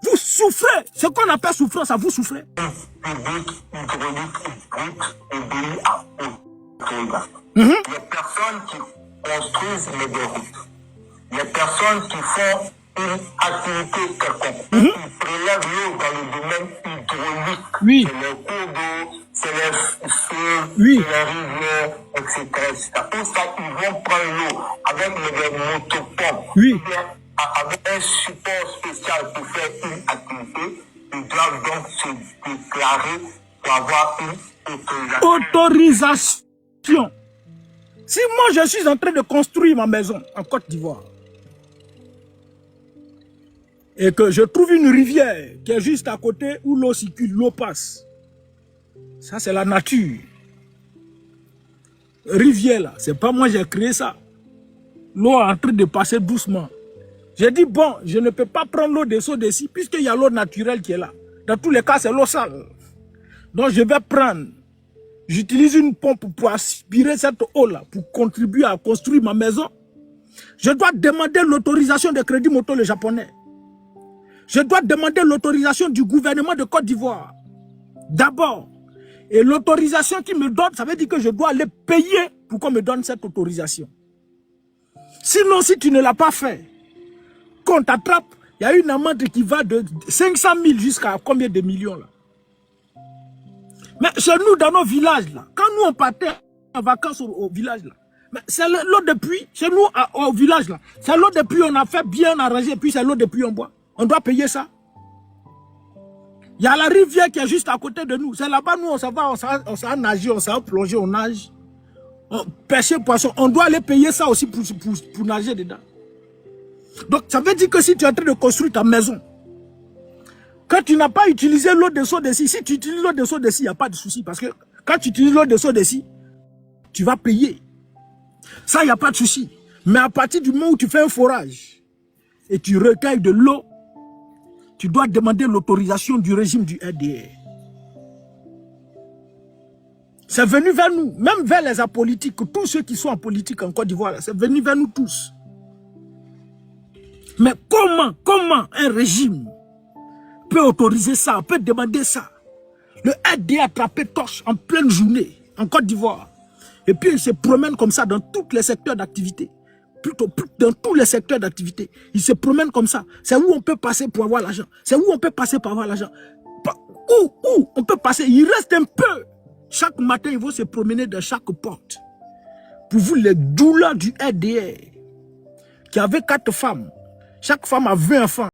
Vous souffrez. Ce qu'on appelle souffrance, ça vous souffrez. Les personnes qui construisent des routes, les personnes qui font une activité quelconque, qui prélèvent l'eau dans le domaine hydraulique, Oui. c'est les cours d'eau, c'est les feux, Oui. c'est les rivières, etc. Pour ça, ils vont prendre l'eau avec des motopompes, Oui. ou bien avec un support spécial pour faire une activité. Ils doivent donc se déclarer pour avoir une autorisation. Si moi je suis en train de construire ma maison en Côte d'Ivoire et que je trouve une rivière qui est juste à côté où l'eau circule, l'eau passe, ça c'est la nature. Rivière là, c'est pas moi j'ai créé ça. L'eau est en train de passer doucement. J'ai dit bon, je ne peux pas prendre l'eau des seaux d'ici puisqu'il y a l'eau naturelle qui est là. Dans tous les cas, c'est l'eau sale. Donc je vais prendre. J'utilise une pompe pour aspirer cette eau-là, pour contribuer à construire ma maison. Je dois demander l'autorisation de Crédit Moto le japonais. Je dois demander l'autorisation du gouvernement de Côte d'Ivoire. D'abord. Et l'autorisation qu'il me donne, ça veut dire que je dois aller payer pour qu'on me donne cette autorisation. Sinon, si tu ne l'as pas fait, qu'on t'attrape, il y a une amende qui va de 500 000 jusqu'à combien de millions là. Mais chez nous, dans nos villages, là, quand nous on partait en vacances au village, là, c'est l'eau de pluie, chez nous au village, là, c'est l'eau de pluie, on a fait bien arranger, puis c'est l'eau de pluie, on boit. On doit payer ça. Il y a la rivière qui est juste à côté de nous. C'est là-bas, nous, on s'en va, on s'en nager, on s'en plonger, on nage. On pêcher poisson. On doit aller payer ça aussi pour nager dedans. Donc, ça veut dire que si tu es en train de construire ta maison, quand tu n'as pas utilisé l'eau de seau d'ici, si tu utilises l'eau de seau d'ici, il n'y a pas de souci. Parce que quand tu utilises l'eau de seau d'ici, tu vas payer. Ça, il n'y a pas de souci. Mais à partir du moment où tu fais un forage et tu recueilles de l'eau, tu dois demander l'autorisation du régime du RDR. C'est venu vers nous, même vers les apolitiques, tous ceux qui sont en politique en Côte d'Ivoire, c'est venu vers nous tous. Mais comment un régime peut autoriser ça, peut demander ça? Le RDR a attrapé torche en pleine journée en Côte d'Ivoire. Et puis il se promène comme ça dans tous les secteurs d'activité. Plutôt dans tous les secteurs d'activité. Il se promène comme ça. C'est où on peut passer pour avoir l'argent. C'est où on peut passer pour avoir l'argent. Où on peut passer. Il reste un peu. Chaque matin, il va se promener dans chaque porte. Pour vous, les douleurs du RDR, qui avait 4 femmes. Chaque femme a 20 enfants.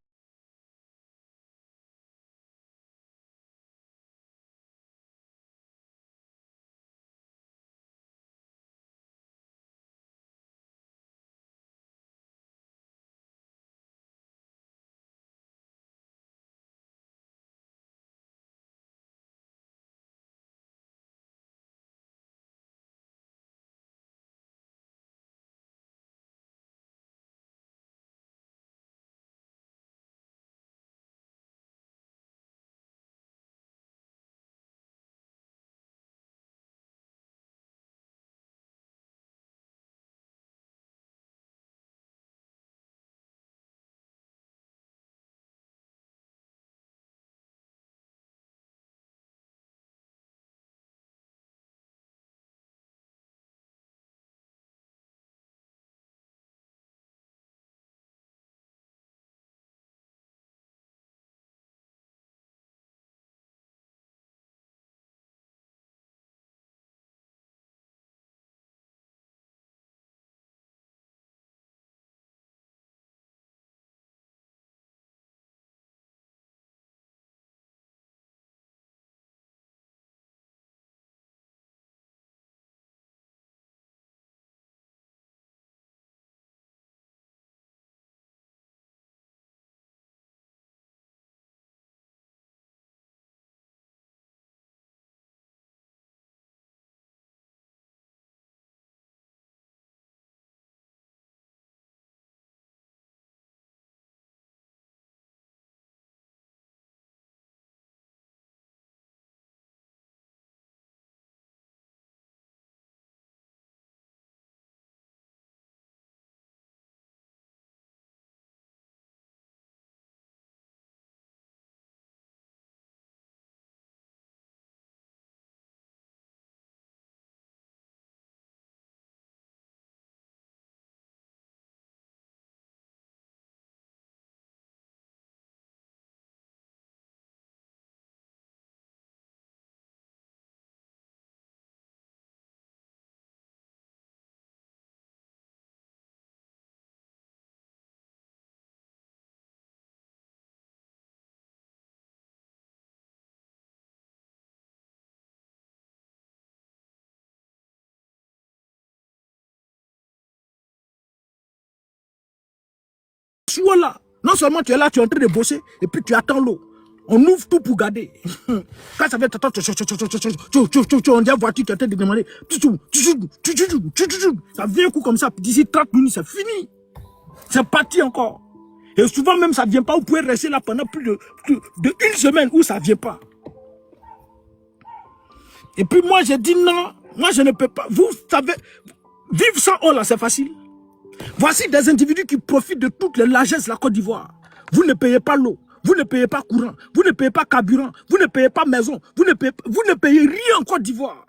chaud là. Non seulement tu es là, tu es en train de bosser, et puis tu attends l'eau. On ouvre tout pour garder. Quand ça fait on dit à la voiture qui est en train de demander. Ça vient un coup comme ça. D'ici 30 minutes, c'est fini. C'est parti encore. Et souvent même, ça ne vient pas. Vous pouvez rester là pendant plus de une semaine où ça ne vient pas. Et puis moi, j'ai dit non. Moi, je ne peux pas. Vous savez, vivre sans eau là, c'est facile. Voici des individus qui profitent de toutes les largesses de la Côte d'Ivoire. Vous ne payez pas l'eau. Vous ne payez pas courant, vous ne payez pas carburant, vous ne payez pas maison, vous ne payez rien en Côte d'Ivoire.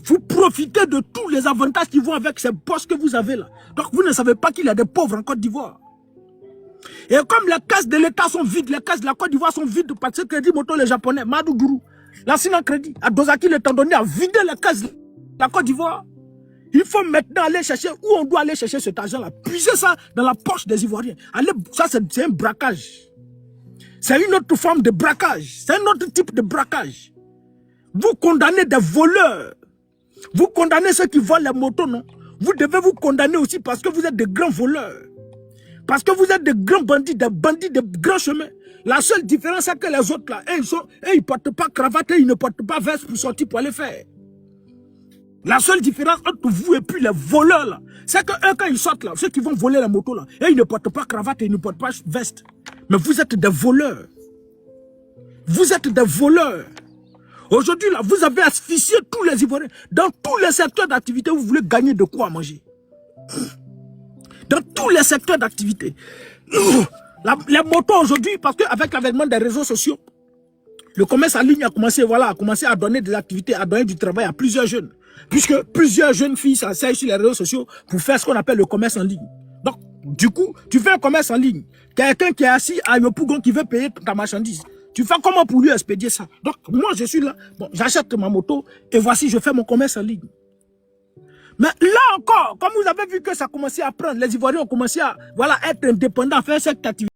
Vous profitez de tous les avantages qui vont avec ces postes que vous avez là. Donc vous ne savez pas qu'il y a des pauvres en Côte d'Ivoire. Et comme les caisses de l'État sont vides, les caisses de la Côte d'Ivoire sont vides parce que Crédit Moto les Japonais, Madou Gourou, la Sinan Crédit, à Dosaki le Tandoni a vidé les caisses de la Côte d'Ivoire. Il faut maintenant aller chercher où on doit aller chercher cet argent-là. Puiser ça dans la poche des Ivoiriens. Allez, ça, c'est un braquage. C'est une autre forme de braquage. C'est un autre type de braquage. Vous condamnez des voleurs. Vous condamnez ceux qui volent les motos, non? Vous devez vous condamner aussi parce que vous êtes des grands voleurs. Parce que vous êtes des grands bandits de grands chemins. La seule différence, c'est que les autres, là, ils ne portent pas cravate et ils ne portent pas veste pour sortir pour aller faire. La seule différence entre vous et puis les voleurs, là, c'est que eux, quand ils sortent, là, ceux qui vont voler la moto, là, et ils ne portent pas cravate et ils ne portent pas veste. Mais vous êtes des voleurs. Vous êtes des voleurs. Aujourd'hui, là, vous avez asphyxié tous les Ivoiriens. Dans tous les secteurs d'activité, vous voulez gagner de quoi manger. Dans tous les secteurs d'activité. Les motos aujourd'hui, parce qu'avec l'avènement des réseaux sociaux, le commerce en ligne a commencé, voilà, à donner des activités, à donner du travail à plusieurs jeunes. Puisque plusieurs jeunes filles s'asseyent sur les réseaux sociaux pour faire ce qu'on appelle le commerce en ligne. Donc, du coup, tu fais un commerce en ligne. Quelqu'un qui est assis à Yopougon qui veut payer ta marchandise. Tu fais comment pour lui expédier ça? Donc, moi, je suis là. Bon, j'achète ma moto et voici, je fais mon commerce en ligne. Mais là encore, comme vous avez vu que ça a commencé à prendre, les Ivoiriens ont commencé à, voilà, être indépendants, faire cette activité.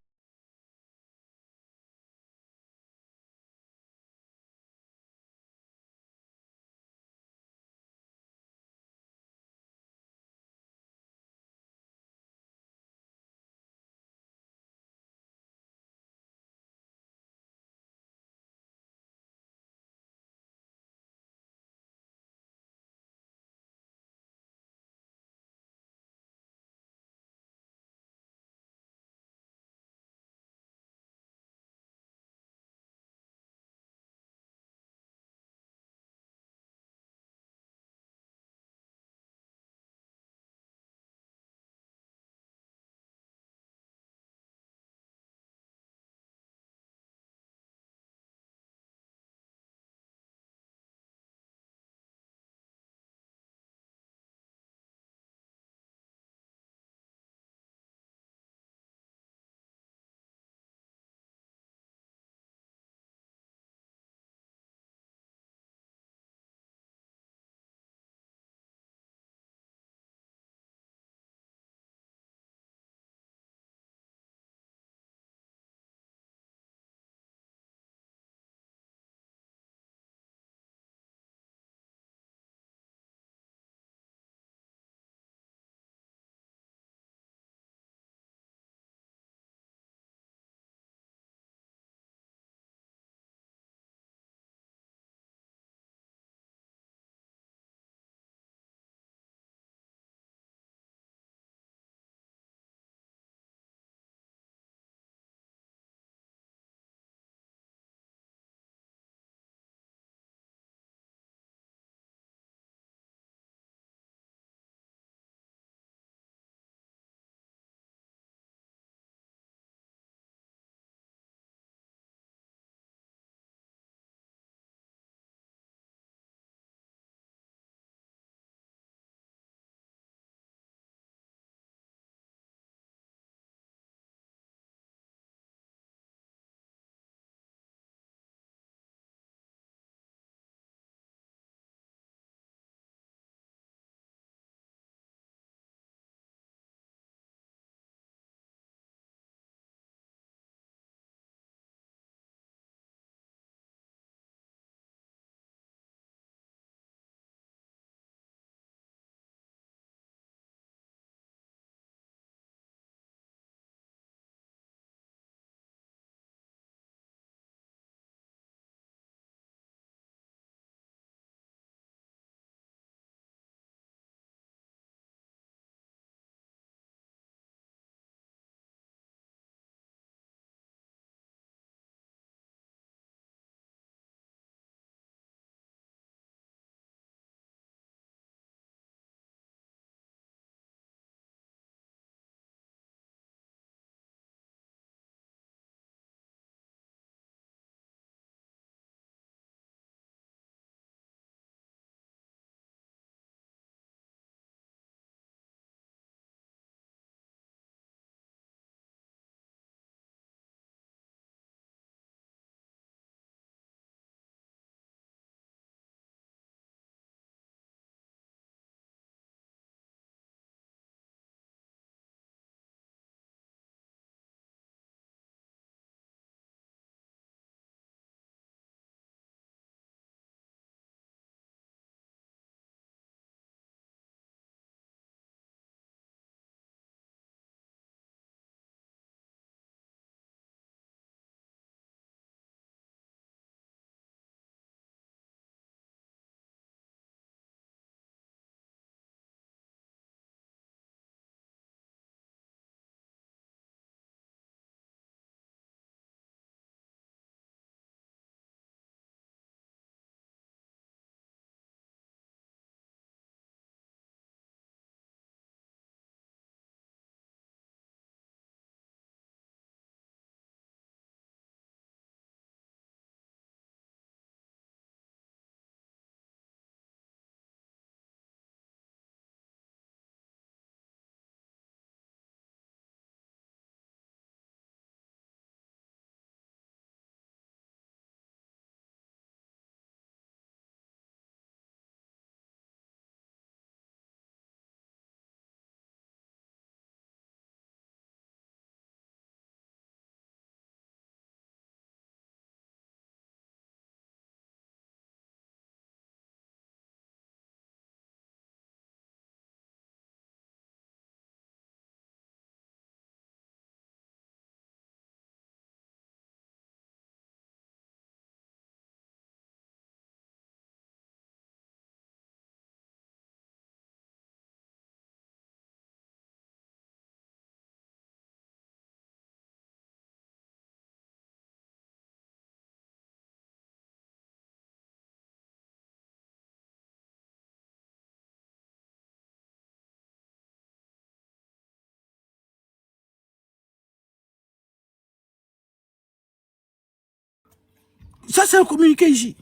Ça, c'est le communiqué ici.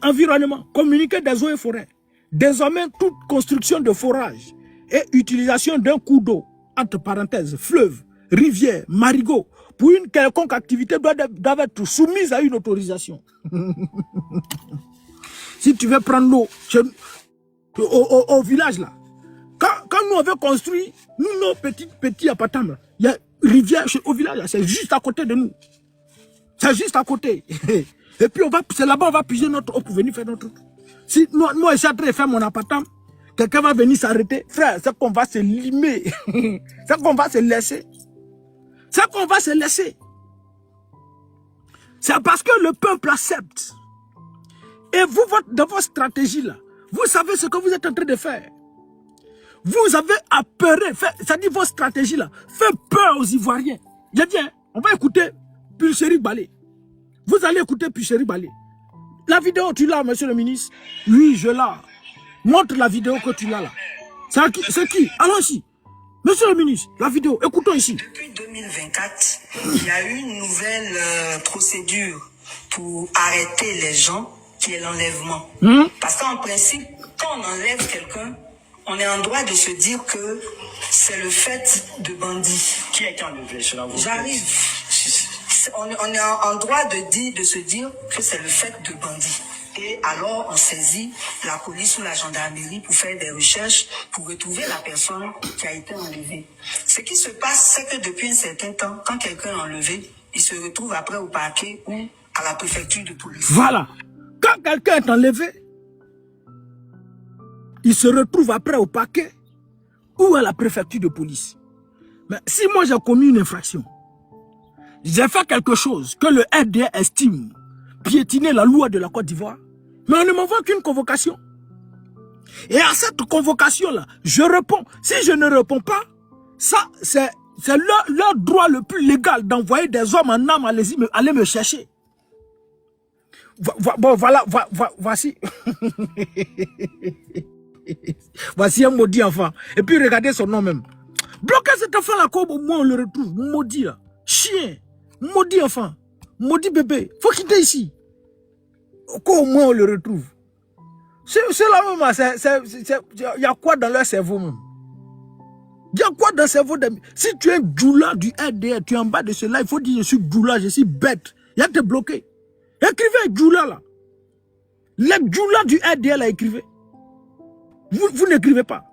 Environnement, communiqué des eaux et forêts. Désormais, toute construction de forage et utilisation d'un cours d'eau, entre parenthèses, fleuve, rivière, marigot, pour une quelconque activité doit être soumise à une autorisation. Si tu veux prendre l'eau au village là, quand nous avons construit nos petits appartements, il y a une rivière au village, c'est juste à côté de nous. C'est juste à côté. Et puis c'est là-bas on va puiser notre eau pour venir faire notre truc. Si moi je suis en train de faire mon appartement, quelqu'un va venir s'arrêter, frère, c'est qu'on va se limer. C'est qu'on va se laisser. C'est qu'on va se laisser. C'est parce que le peuple accepte. Et vous, dans votre stratégie là, vous savez ce que vous êtes en train de faire. Vous avez apeuré, c'est-à-dire votre stratégie là, fait peur aux Ivoiriens. J'ai dit, on va écouter Pulchéri Balé. Vous allez écouter Pulchéri Balé. La vidéo, tu l'as, monsieur le ministre? Oui, je l'ai. Montre la vidéo que tu l'as là. C'est qui? Allons ici. Monsieur le ministre, la vidéo, écoutons ici. Depuis 2024, il y a eu une nouvelle procédure pour arrêter les gens, qui est l'enlèvement. Parce qu'en principe, quand on enlève quelqu'un, on est en droit de se dire que c'est le fait de bandits. Qui a été enlevé selon vous? J'arrive. On est en droit de se dire que c'est le fait de bandits. Et alors, on saisit la police ou la gendarmerie pour faire des recherches, pour retrouver la personne qui a été enlevée. Ce qui se passe, c'est que depuis un certain temps, quand quelqu'un est enlevé, il se retrouve après au parquet ou à la préfecture de police. Voilà. Quand quelqu'un est enlevé, il se retrouve après au parquet ou à la préfecture de police. Mais si moi j'ai commis une infraction, j'ai fait quelque chose que le RDA estime piétiner la loi de la Côte d'Ivoire, mais on ne m'envoie qu'une convocation. Et à cette convocation-là, je réponds. Si je ne réponds pas, ça, c'est leur droit le plus légal d'envoyer des hommes en âme aller me chercher. Bon, voilà, voici. Voici un maudit enfant. Et puis regardez son nom même. Bloquez cet enfant-là, comme au moins on le retrouve. Maudit là. Chien. Maudit enfant. Maudit bébé. Faut quitter ici. Au moins on le retrouve. C'est là même. Il y a quoi dans leur cerveau même? Il y a quoi dans le cerveau? Si tu es Djoula du RDR, tu es en bas de cela, il faut dire je suis Djoula, je suis bête. Il y a te bloqué. Écrivez Djoula là. Les Djoula du RDR là, écrivez. Vous n'écrivez pas.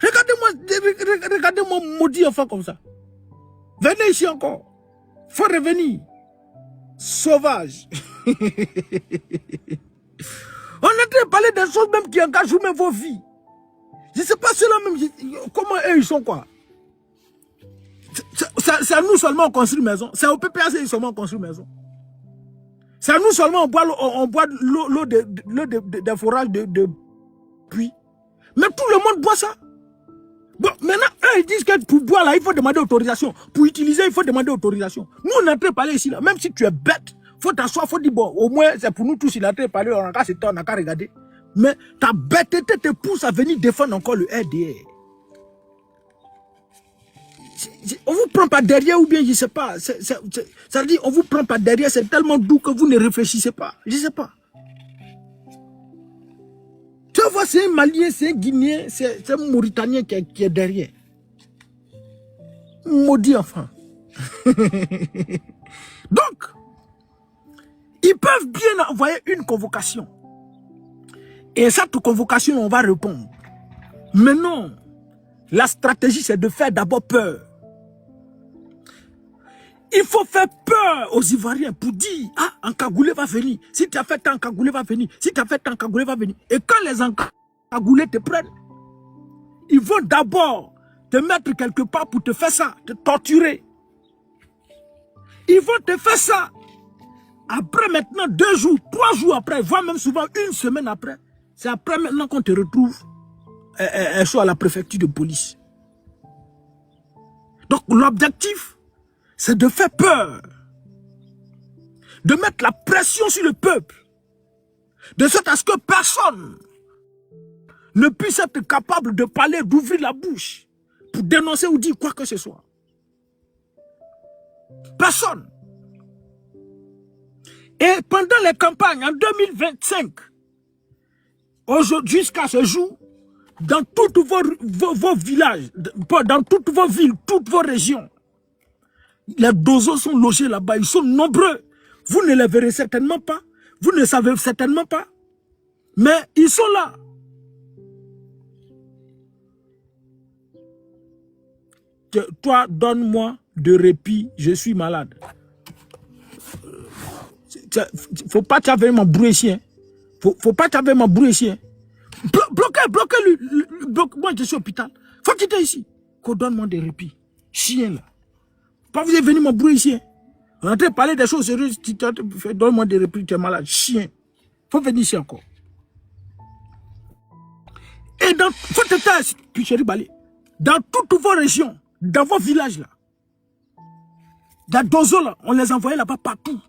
Regardez-moi maudit enfant comme ça. Venez ici encore. Faut revenir. Sauvage. On est en train de parler des choses même qui engagent même vos vies. Je ne sais pas ceux-là même, comment eux ils sont quoi. C'est à nous seulement on construit maison. C'est au PPAC ils seulement on construit maison. C'est à nous seulement on boit l'eau des forages de puits. Mais tout le monde boit ça. Bon, maintenant, eux, ils disent que pour boire là, il faut demander autorisation. Pour utiliser, il faut demander autorisation. Nous, on est en train de parler ici là. Même si tu es bête, faut t'asseoir, faut dire bon, au moins, c'est pour nous tous, il est en train de parler, on n'a qu'à s'éteindre, on n'a qu'à regarder. Mais ta bêteté te pousse à venir défendre encore le RDR. On vous prend pas derrière ou bien, je ne sais pas. Ça veut dire, on vous prend pas derrière, c'est tellement doux que vous ne réfléchissez pas. Je ne sais pas. Tu vois, c'est un Malien, c'est un Guinéen, c'est un Mauritanien qui est derrière. Maudit enfant. Donc, ils peuvent bien envoyer une convocation. Et cette convocation, on va répondre. Mais non, la stratégie, c'est de faire d'abord peur. Il faut faire peur aux Ivoiriens pour dire, ah, Ankagoulé va venir. Si tu as fait tant, Ankagoulé va venir. Si tu as fait tant, Ankagoulé va venir. Et quand les Ankagoulés te prennent, ils vont d'abord te mettre quelque part pour te faire ça, te torturer. Ils vont te faire ça. Après maintenant, 2 jours, 3 jours après, voire même souvent 1 semaine après, c'est après maintenant qu'on te retrouve soit à la préfecture de police. Donc l'objectif, c'est de faire peur, de mettre la pression sur le peuple, de sorte à ce que personne ne puisse être capable de parler, d'ouvrir la bouche pour dénoncer ou dire quoi que ce soit. Personne. Et pendant les campagnes, en 2025, jusqu'à ce jour, dans tous vos villages, dans toutes vos villes, toutes vos régions, les dozos sont logés là-bas, ils sont nombreux. Vous ne les verrez certainement pas, vous ne savez certainement pas, mais ils sont là. Toi, donne-moi de répit, je suis malade. Faut pas t'avoir m'embrouiller ici. Hein. Faut pas t'avoir m'embrouiller ici. Hein. Bloquez-lui. Moi, je suis au hôpital. Faut quitter ici. Qu'on donne-moi des répits. Chien, là. Pas vous êtes venu m'embrouiller ici. Hein. On est en train de parler des choses sérieuses. Donne-moi des répits, tu es malade. Chien. Faut venir ici encore. Et dans... Faut te taire, puis chérie Bali. Dans toutes vos régions, dans vos villages, là. Dans Dozo, là, on les envoyait là-bas partout.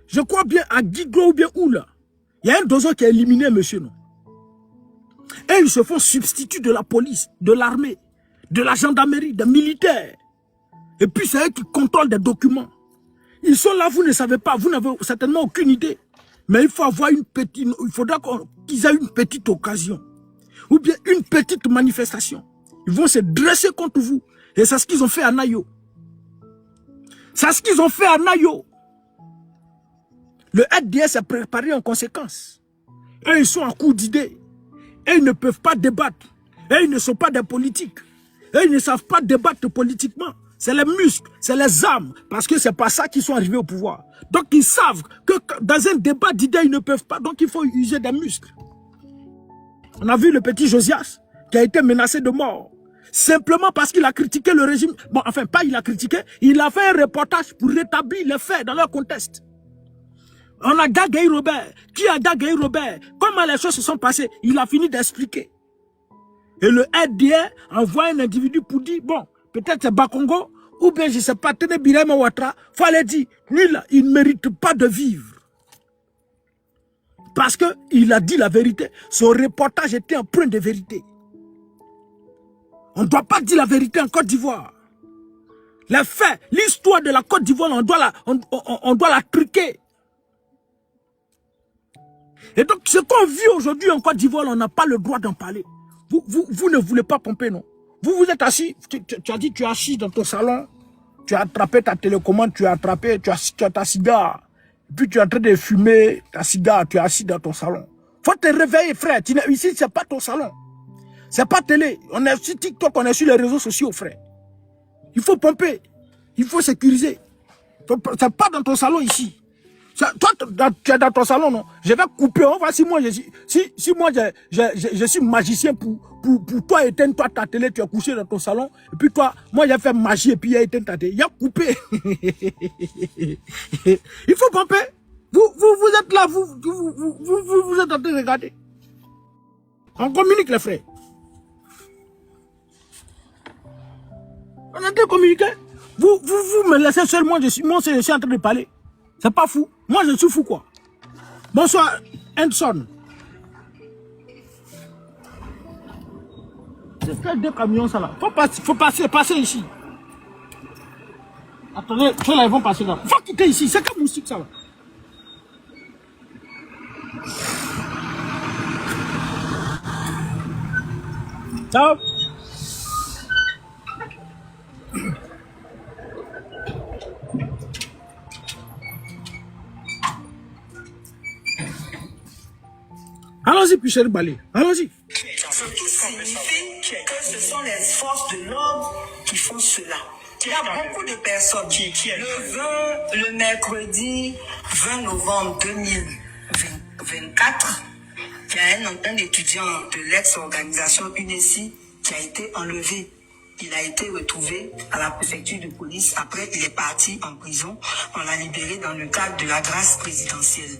Je crois bien à Guiglo ou bien où, là. Il y a un Dozo qui a éliminé monsieur, non. Et ils se font substitut de la police, de l'armée, de la gendarmerie, des militaires. Et puis c'est eux qui contrôlent des documents. Ils sont là, vous ne savez pas, vous n'avez certainement aucune idée. Mais il faut avoir une petite, il faudra qu'ils aient une petite occasion. Ou bien une petite manifestation. Ils vont se dresser contre vous. Et c'est ce qu'ils ont fait à Nayo. C'est ce qu'ils ont fait à Nayo. Le RDS a préparé en conséquence. Et ils sont en cours d'idée. Et ils ne peuvent pas débattre. Et ils ne sont pas des politiques. Et ils ne savent pas débattre politiquement. C'est les muscles, c'est les armes. Parce que c'est pas ça qu'ils sont arrivés au pouvoir. Donc ils savent que dans un débat d'idées, ils ne peuvent pas. Donc il faut user des muscles. On a vu le petit Josias qui a été menacé de mort. Simplement parce qu'il a critiqué le régime. Bon, enfin, pas il a critiqué. Il a fait un reportage pour rétablir les faits dans leur contexte. On a Gagaï Robert. Qui a Gagaï Robert? Comment les choses se sont passées? Il a fini d'expliquer. Et le RDA envoie un individu pour dire, bon, peut-être c'est Bakongo, ou bien je ne sais pas, Tene Birema Ouattara, fallait dire, lui là, il ne mérite pas de vivre. Parce qu'il a dit la vérité. Son reportage était empreint de vérité. On ne doit pas dire la vérité en Côte d'Ivoire. Les faits, l'histoire de la Côte d'Ivoire, on doit la truquer. Et donc, ce qu'on vit aujourd'hui en Côte d'Ivoire, on n'a pas le droit d'en parler. Vous ne voulez pas pomper, non? Vous êtes assis, tu as dit, tu es assis dans ton salon, tu as attrapé ta télécommande, tu as ta cigare, puis tu es en train de fumer ta cigare, tu es assis dans ton salon. Faut te réveiller, frère. Ici, ce n'est pas ton salon. C'est pas télé. On est sur TikTok, on est sur les réseaux sociaux, frère. Il faut pomper. Il faut sécuriser. C'est pas dans ton salon ici. Toi, tu es dans ton salon, non? Je vais couper. On va, si moi, je suis magicien pour toi éteindre toi ta télé, tu es couché dans ton salon. Et puis toi, moi, j'ai fait magie et puis il a éteint ta télé. Il a coupé. Il faut pomper. Vous êtes là, vous êtes en train de regarder. On communique, les frères. On est en train de communiquer. Vous me laissez seul, moi je suis en train de parler. C'est pas fou. Moi je suis fou quoi. Bonsoir, Anderson. C'est fait 2 camions ça là. Faut passer ici. Attendez, ceux-là ils vont passer là. Faut quitter ici, c'est comme moustique ça là. Ciao. Allons-y, puis chérie Bali. Allons-y. Ce qui signifie que ce sont les forces de l'ordre qui font cela. Il y a beaucoup de personnes. Le mercredi 20 novembre 2024, il y a un étudiant de l'ex-organisation UNESI qui a été enlevé. Il a été retrouvé à la préfecture de police. Après, il est parti en prison. On l'a libéré dans le cadre de la grâce présidentielle.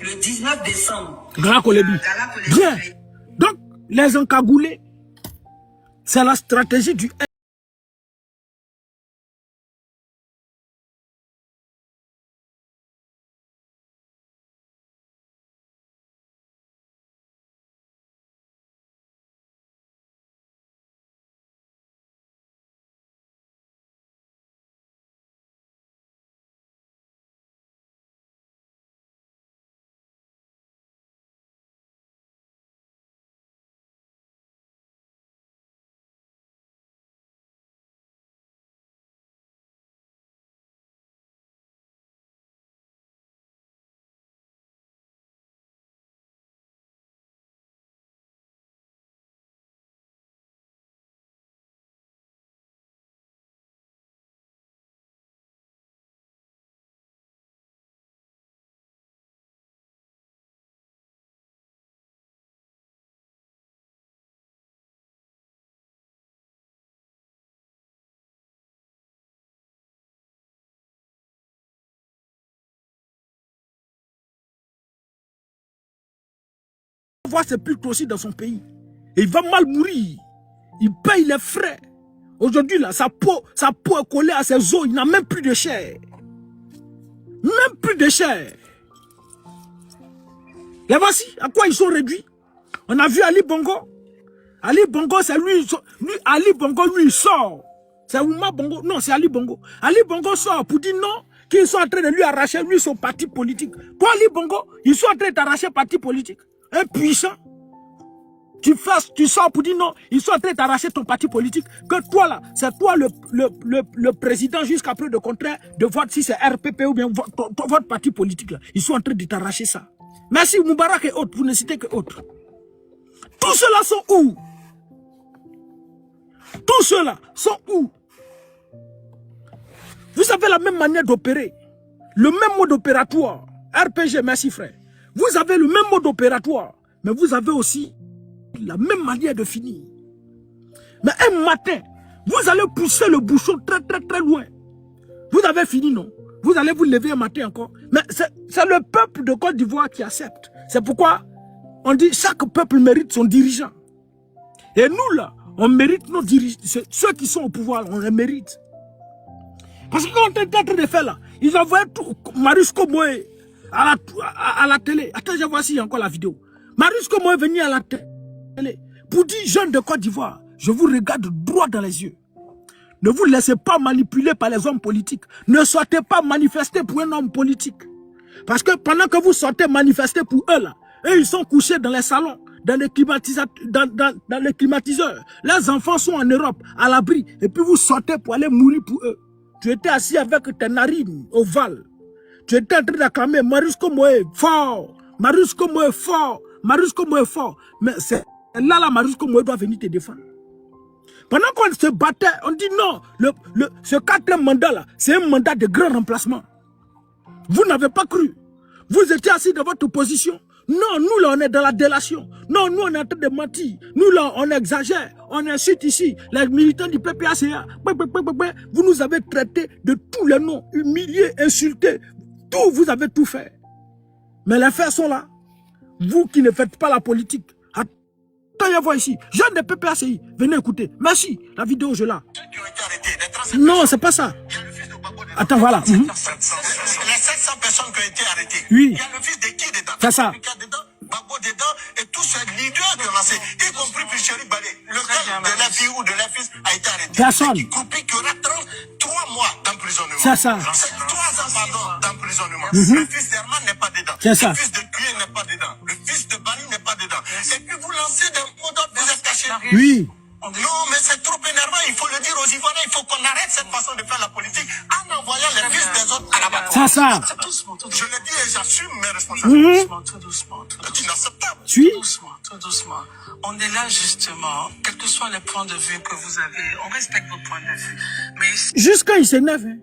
Le 19 décembre. Grand Kolebi. Bien. Donc, les encagoulés, c'est la stratégie du avoir sépulcre aussi dans son pays. Et il va mal mourir. Il paye les frais. Aujourd'hui, là, sa peau est collée à ses os. Il n'a même plus de chair. Même plus de chair. Et voici à quoi ils sont réduits. On a vu Ali Bongo. Ali Bongo, c'est lui, Ali Bongo, lui, il sort. C'est Ouma Bongo. Non, c'est Ali Bongo. Ali Bongo sort pour dire non, qu'ils sont en train de lui arracher, lui, son parti politique. Toi, Ali Bongo, ils sont en train de t'arracher parti politique. Impuissant. Tu sors pour dire non, ils sont en train de t'arracher ton parti politique. Que toi, là, c'est toi le président jusqu'à preuve de contraire de voir si c'est RPP ou bien votre parti politique. Là. Ils sont en train de t'arracher ça. Merci Moubarak et autres, vous ne citez que autres. Tous ceux-là sont où? Tous ceux-là sont où? Vous avez la même manière d'opérer, le même mode opératoire. RPG, merci frère. Vous avez le même mode opératoire, mais vous avez aussi la même manière de finir. Mais un matin, vous allez pousser le bouchon très très très loin. Vous avez fini, non? Vous allez vous lever un matin encore. Mais c'est le peuple de Côte d'Ivoire qui accepte. C'est pourquoi on dit chaque peuple mérite son dirigeant. Et nous là, on mérite nos dirigeants. Ceux qui sont au pouvoir, on les mérite. Parce que quand on est en train de faire là, ils envoient tout, Marius Komoé à la télé. Attends, je vois si encore la vidéo. Marius Komoé est venu à la télé pour dire, jeunes de Côte d'Ivoire, je vous regarde droit dans les yeux. Ne vous laissez pas manipuler par les hommes politiques. Ne sortez pas manifester pour un homme politique. Parce que pendant que vous sortez manifester pour eux là, eux ils sont couchés dans les salons, dans les climatiseurs. Les enfants sont en Europe, à l'abri. Et puis vous sortez pour aller mourir pour eux. Tu étais assis avec tes narines ovales. Tu étais en train d'acclamer Marius Komoé fort. Marius Komoé fort. Marius Komoé fort. Mais c'est là, Marius Komoé doit venir te défendre. Pendant qu'on se battait, on dit non, ce quatrième mandat là, c'est un mandat de grand remplacement. Vous n'avez pas cru. Vous étiez assis dans votre position. Non, nous là, on est dans la délation. Non, nous, on est en train de mentir. Nous là, on exagère. On insulte ici. Les militants du PPACA. Vous nous avez traités de tous les noms. Humiliés, insultés. Tout, vous avez tout fait. Mais les faits sont là. Vous qui ne faites pas la politique. Attends, voir ici. Jeunes de PPACI. Venez écouter. Merci. La vidéo, je l'ai. Non, c'est pas ça. Attends, voilà. Les 700 personnes qui ont été arrêtées. Oui. Il y a le fils de qui dedans? C'est ça. Babo dedans et tous ces leaders de lancé, y compris Picheri Balé. Lequel de la fille ou de la fils a été arrêté? Personne. Qui aura 33 mois d'emprisonnement. C'est ça. 3 ans, pardon, d'emprisonnement. Le fils d'Herman n'est pas dedans. C'est ça. Le fils de Cuyen n'est pas dedans. Le fils de Bani n'est pas dedans. Et puis vous lancez des mots d'ordre, vous êtes cachés. Oui. Non, mais c'est trop énervant. Il faut le dire aux Ivoiriens. Il faut qu'on arrête cette façon de faire la politique en envoyant les fils des autres à la bataille. C'est ça. Je le dis et j'assume mes responsabilités. Tout doucement. C'est inacceptable. Suis. Tout doucement. On est là justement, quels que soient les points de vue que vous avez, on respecte vos points de vue. Mais Jusqu'à ils s'énervent. Hein.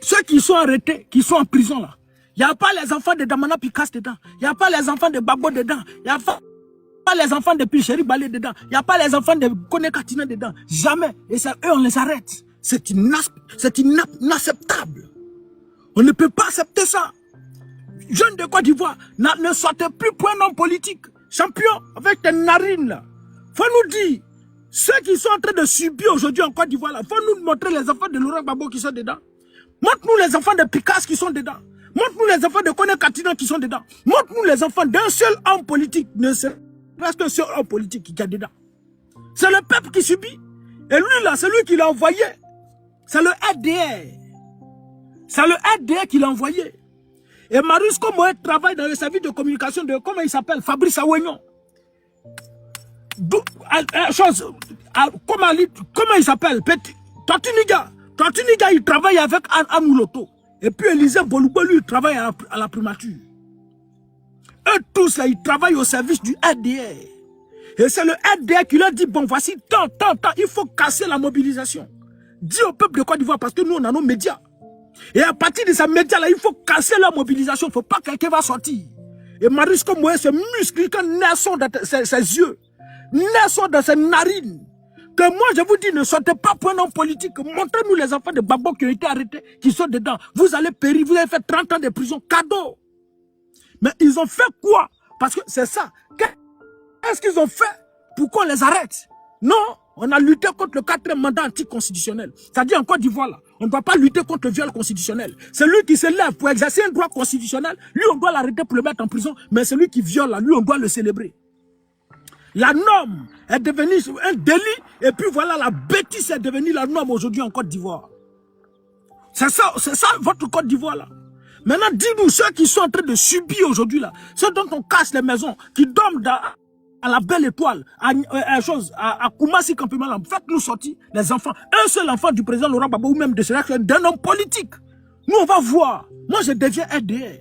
Ceux qui sont arrêtés, qui sont en prison là, il n'y a pas les enfants de Damana Picasse dedans. Il n'y a pas les enfants de Babo dedans. Il n'y a pas les enfants de Picheri Balé dedans. Il n'y a pas les enfants de Kone Katina dedans. Jamais. Et ça, eux, on les arrête. C'est inacceptable. On ne peut pas accepter ça. Jeunes de Côte d'Ivoire, ne sortez plus pour un homme politique. Champion, avec tes narines là. Faut nous dire, ceux qui sont en train de subir aujourd'hui en Côte d'Ivoire là, faut nous montrer les enfants de Laurent Gbagbo qui sont dedans. Montre-nous les enfants de Picasse qui sont dedans. Montre-nous les enfants de Kone Katina qui sont dedans. Montre-nous les enfants d'un seul homme politique. Ne serait parce que c'est un politique qui est dedans. C'est le peuple qui subit. Et lui là, c'est lui qui l'a envoyé. C'est le RDR. C'est le RDR qui l'a envoyé. Et Marius Komoé travaille dans le service de communication de, comment il s'appelle, Fabrice Awignon. Comment il s'appelle, Tortuniga. Tortuniga, il travaille avec Anouloto. Et puis Élisée Boloubo, lui, il travaille à la primature. Eux tous là, ils travaillent au service du RDR. Et c'est le RDR qui leur dit, bon, voici tant, il faut casser la mobilisation. Dis au peuple de Côte d'Ivoire, parce que nous, on a nos médias. Et à partir de ces médias-là, il faut casser la mobilisation. Il ne faut pas que quelqu'un va sortir. Et Marius Komoé se muscle quand naissant dans ses yeux, naissant dans ses narines. Que moi, je vous dis, ne sortez pas pour un homme politique. Montrez-nous les enfants de Babo qui ont été arrêtés, qui sont dedans. Vous allez périr, vous avez fait 30 ans de prison, cadeau. Mais ils ont fait quoi Parce que c'est ça. Qu'est-ce qu'ils ont fait pour qu'on les arrête? Non, on a lutté contre le 4e mandat anticonstitutionnel. C'est-à-dire en Côte d'Ivoire, là, on ne doit pas lutter contre le viol constitutionnel. Celui qui se lève pour exercer un droit constitutionnel, lui, on doit l'arrêter pour le mettre en prison. Mais celui qui viole, là, lui, on doit le célébrer. La norme est devenue un délit. Et puis voilà, la bêtise est devenue la norme aujourd'hui en Côte d'Ivoire. C'est ça votre Côte d'Ivoire, là. Maintenant, dis-nous, ceux qui sont en train de subir aujourd'hui, là, ceux dont on casse les maisons, qui dorment à la Belle Étoile, à Koumassi Campement, faites-nous sortir les enfants. Un seul enfant du président Laurent Gbagbo ou même de Sénat, d'un homme politique. Nous, on va voir. Moi, je deviens RDR.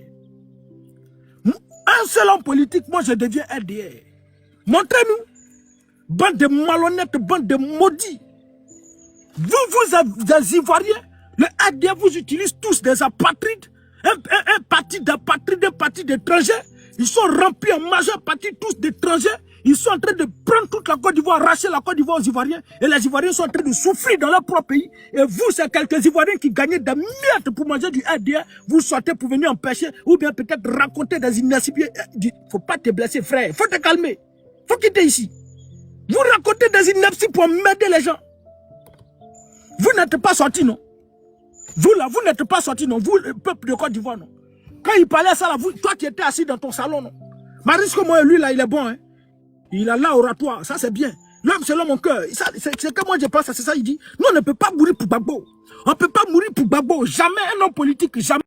Un seul homme politique, moi, je deviens RDR. Montrez-nous. Bande de malhonnêtes, bande de maudits. Vous des Ivoiriens, le RDR vous utilise tous des apatrides. Un parti d'apatrides, un parti d'étrangers. Ils sont remplis en majeure partie tous d'étrangers. Ils sont en train de prendre toute la Côte d'Ivoire, arracher la Côte d'Ivoire aux Ivoiriens. Et les Ivoiriens sont en train de souffrir dans leur propre pays. Et vous, c'est quelques Ivoiriens qui gagnent des miettes pour manger du RDR. Vous sortez pour venir empêcher ou bien peut-être raconter des inaccipiés. Faut pas te blesser, frère. Faut te calmer. Faut quitter ici. Vous racontez des inepties pour m'aider les gens. Vous n'êtes pas sortis, non? Vous là, vous n'êtes pas sortis, non? Vous, le peuple de Côte d'Ivoire, non? Quand il parlait ça là, toi qui étais assis dans ton salon, non? Marisco, moi, lui là, il est bon, hein? Il a l'oratoire, ça c'est bien. L'homme selon mon cœur, c'est que moi je pense, c'est ça, il dit, nous on ne peut pas mourir pour Gbagbo. On ne peut pas mourir pour Gbagbo, jamais un homme politique, jamais.